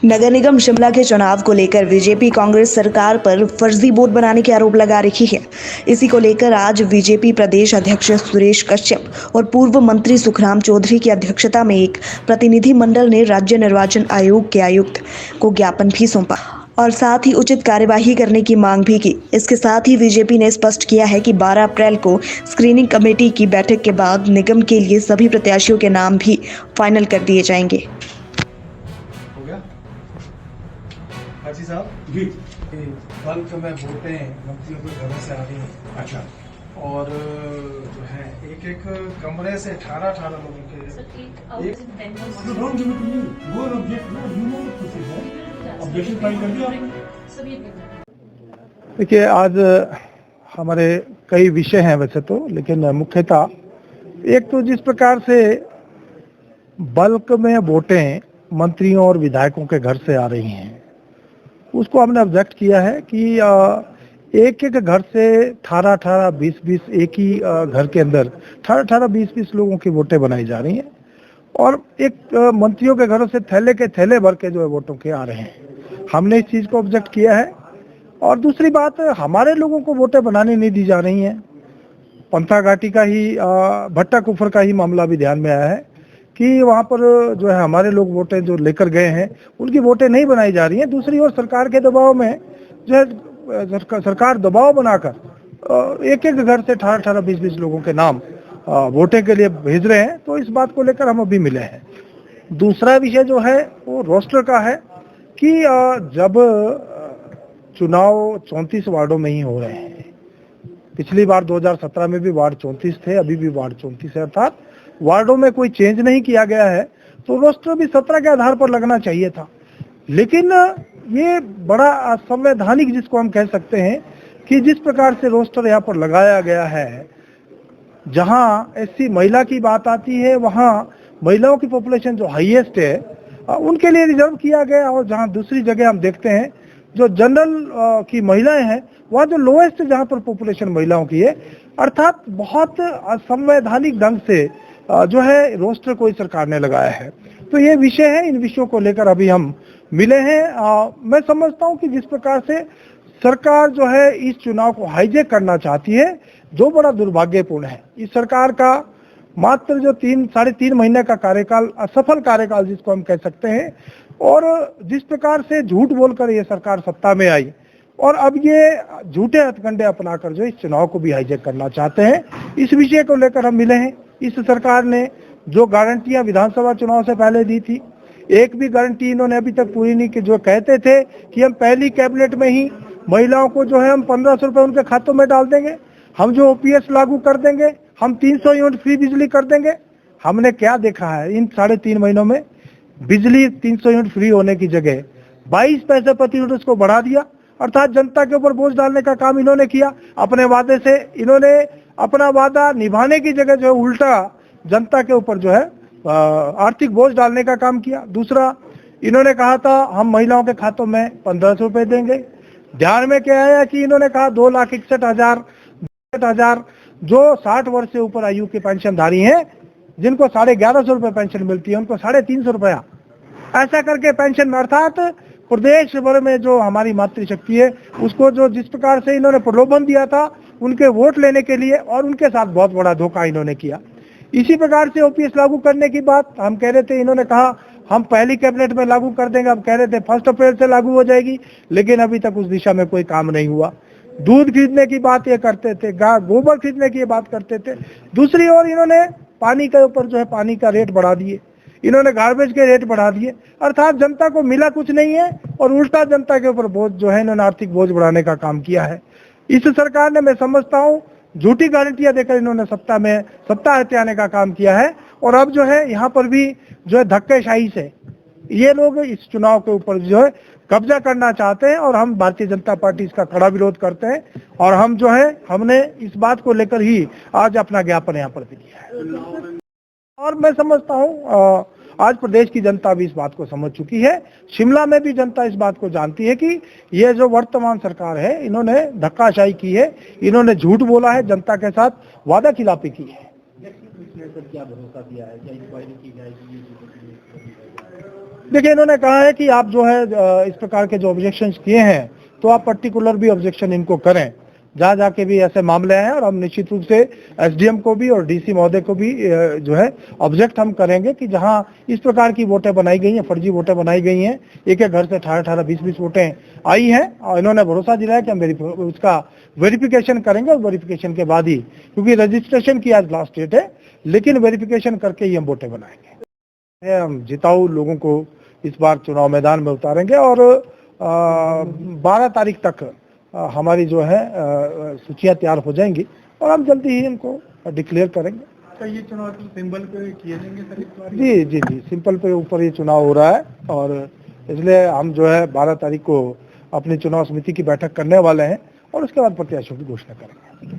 नगर निगम शिमला के चुनाव को लेकर बीजेपी कांग्रेस सरकार पर फर्जी बोर्ड बनाने के आरोप लगा रही है। इसी को लेकर आज बीजेपी प्रदेश अध्यक्ष सुरेश कश्यप और पूर्व मंत्री सुखराम चौधरी की अध्यक्षता में एक प्रतिनिधि मंडल ने राज्य निर्वाचन आयोग के आयुक्त को ज्ञापन भी सौंपा और साथ ही उचित कार्यवाही करने की मांग भी की। इसके साथ ही बीजेपी ने स्पष्ट किया है कि 12 अप्रैल को स्क्रीनिंग कमेटी की बैठक के बाद निगम के लिए सभी प्रत्याशियों के नाम भी फाइनल कर दिए जाएंगे। हो गया हाजी साहब जी। बल्क में वोटें मंत्रियों के घरों से आ रही हैं। अच्छा। और जो है एक एक कमरे से 18 लोगों के देखिए, आज हमारे कई विषय हैं वैसे तो, लेकिन मुख्यतः एक तो जिस प्रकार से बल्क में वोटें मंत्रियों और विधायकों के घर से आ रही हैं, उसको हमने ऑब्जेक्ट किया है कि एक एक घर से 18 20 एक ही घर के अंदर 18 20 लोगों की वोटें बनाई जा रही हैं और एक मंत्रियों के घरों से थैले के थैले भर के जो है वोटों के आ रहे हैं। हमने इस चीज को ऑब्जेक्ट किया है। और दूसरी बात, हमारे लोगों को वोटें बनाने नहीं दी जा रही हैं। पंथा घाटी का ही भट्टा कुफर का ही मामला भी ध्यान में आया है कि वहाँ पर जो है हमारे लोग वोटें जो लेकर गए हैं उनकी वोटें नहीं बनाई जा रही हैं। दूसरी ओर सरकार के दबाव में जो है सरकार दबाव बनाकर एक एक घर से 18 20 लोगों के नाम वोटे के लिए भेज रहे हैं। तो इस बात को लेकर हम अभी मिले हैं। दूसरा विषय जो है वो रोस्टर का है कि जब चुनाव 34 वार्डों में ही हो रहे हैं, पिछली बार 2017 में भी वार्ड 34 थे, अभी भी वार्ड 34 है, अर्थात वार्डों में कोई चेंज नहीं किया गया है, तो रोस्टर भी 17 के आधार पर लगना चाहिए था। लेकिन ये बड़ा असंवैधानिक जिसको हम कह सकते हैं कि जिस प्रकार से रोस्टर यहाँ पर लगाया गया है, जहां एससी महिला की बात आती है वहां महिलाओं की पॉपुलेशन जो हाईएस्ट है उनके लिए रिजर्व किया गया, और जहां दूसरी जगह हम देखते हैं जो जनरल की महिलाएं हैं वह जो लोएस्ट जहां पर पॉपुलेशन महिलाओं की है, अर्थात बहुत असंवैधानिक ढंग से जो है रोस्टर कोई सरकार ने लगाया है। तो ये विषय है, इन विषयों को लेकर अभी हम मिले हैं। मैं समझता हूं कि जिस प्रकार से सरकार जो है इस चुनाव को हाईजैक करना चाहती है, जो बड़ा दुर्भाग्यपूर्ण है। इस सरकार का मात्र जो 3-3.5 महीने का कार्यकाल, असफल कार्यकाल जिसको हम कह सकते हैं, और जिस प्रकार से झूठ बोलकर ये सरकार सत्ता में आई और अब ये झूठे हथकंडे अपनाकर जो इस चुनाव को भी हाईजैक करना चाहते हैं, इस विषय को लेकर हम मिले हैं। इस सरकार ने जो गारंटियां विधानसभा चुनाव से पहले दी थी, एक भी गारंटी इन्होंने अभी तक पूरी नहीं की। जो कहते थे कि हम पहली कैबिनेट में ही महिलाओं को जो है हम 1500 रुपए उनके खातों में डाल देंगे, हम जो ओपीएस लागू कर देंगे, हम 300 यूनिट फ्री बिजली कर देंगे। हमने क्या देखा है इन 3.5 महीनों में? बिजली 300 यूनिट फ्री होने की जगह 22 पैसे प्रति यूनिट उसको बढ़ा दिया, अर्थात जनता के ऊपर बोझ डालने का काम इन्होंने किया। अपने वादे से इन्होंने अपना वादा निभाने की जगह जो है उल्टा जनता के ऊपर जो है आर्थिक बोझ डालने का काम किया। दूसरा, इन्होंने कहा था हम महिलाओं के खातों में 1500 रुपए देंगे। ध्यान में क्या आया कि इन्होंने कहा 2,61,000 जो 60 वर्ष से ऊपर आयु के पेंशनधारी हैं, जिनको 1150 रुपए पेंशन मिलती है, उनको 350 रुपया ऐसा करके पेंशन में, अर्थात प्रदेश भर में जो हमारी मातृशक्ति है उसको जो जिस प्रकार से इन्होंने प्रलोभन दिया था उनके वोट लेने के लिए, और उनके साथ बहुत बड़ा धोखा इन्होंने किया। इसी प्रकार से ओपीएस लागू करने की बात हम कह रहे थे, इन्होंने कहा हम पहली कैबिनेट में लागू कर देंगे, अब कह रहे थे 1 अप्रैल से लागू हो जाएगी, लेकिन अभी तक उस दिशा में कोई काम नहीं हुआ। दूध खरीदने की बात ये करते थे, गोबर खरीदने की बात करते थे। दूसरी ओर इन्होंने पानी के ऊपर जो है पानी का रेट बढ़ा दिए, इन्होंने गार्बेज के रेट बढ़ा दिए, अर्थात जनता को मिला कुछ नहीं है और उल्टा जनता के ऊपर बोझ जो है इन्होंने आर्थिक बोझ बढ़ाने का काम किया है। इस सरकार ने, मैं समझता हूँ, झूठी गारंटियां देकर इन्होंने सत्ता हथियाने का काम किया है। और अब जो है यहाँ पर भी जो है धक्केशाही से ये लोग इस चुनाव के ऊपर जो है कब्जा करना चाहते हैं, और हम भारतीय जनता पार्टी इसका कड़ा विरोध करते हैं। और हम जो है हमने इस बात को लेकर ही आज अपना ज्ञापन यहाँ पर भी दिया है। और मैं समझता हूँ आज प्रदेश की जनता भी इस बात को समझ चुकी है। शिमला में भी जनता इस बात को जानती है कि ये जो वर्तमान सरकार है, इन्होंने धक्काशाही की है, इन्होंने झूठ बोला है, जनता के साथ वादा खिलाफी की है। क्या भरोसा दिया है, क्या इंक्वायरी की जाएगी? देखिए, इन्होंने कहा है कि आप जो है इस प्रकार के जो ऑब्जेक्शंस किए हैं तो आप पर्टिकुलर भी ऑब्जेक्शन इनको करें, जहाँ जाके भी ऐसे मामले हैं, और हम निश्चित रूप से एसडीएम को भी और डीसी महोदय को भी जो है ऑब्जेक्ट हम करेंगे कि जहाँ इस प्रकार की वोटें बनाई गई हैं, फर्जी वोटें बनाई गई हैं, एक एक घर से 18-18, 20-20 वोटें आई हैं, और इन्होंने भरोसा दिलाया कि हम उसका वेरिफिकेशन करेंगे, और वेरिफिकेशन के बाद ही, क्योंकि रजिस्ट्रेशन की आज लास्ट डेट है, लेकिन वेरिफिकेशन करके ही हम वोटें बनाएंगे। हम जिताऊ लोगों को इस बार चुनाव मैदान में उतारेंगे, और 12 तारीख तक हमारी जो है सूचियां तैयार हो जाएंगी, और हम जल्दी ही इनको डिक्लेयर करेंगे। तो ये चुनाव सिंबल पे किए जाएंगे सर इस बार? जी, सिंपल पे ऊपर ये चुनाव हो रहा है, और इसलिए हम जो है 12 तारीख को अपनी चुनाव समिति की बैठक करने वाले हैं, और उसके बाद प्रत्याशियों की घोषणा करेंगे।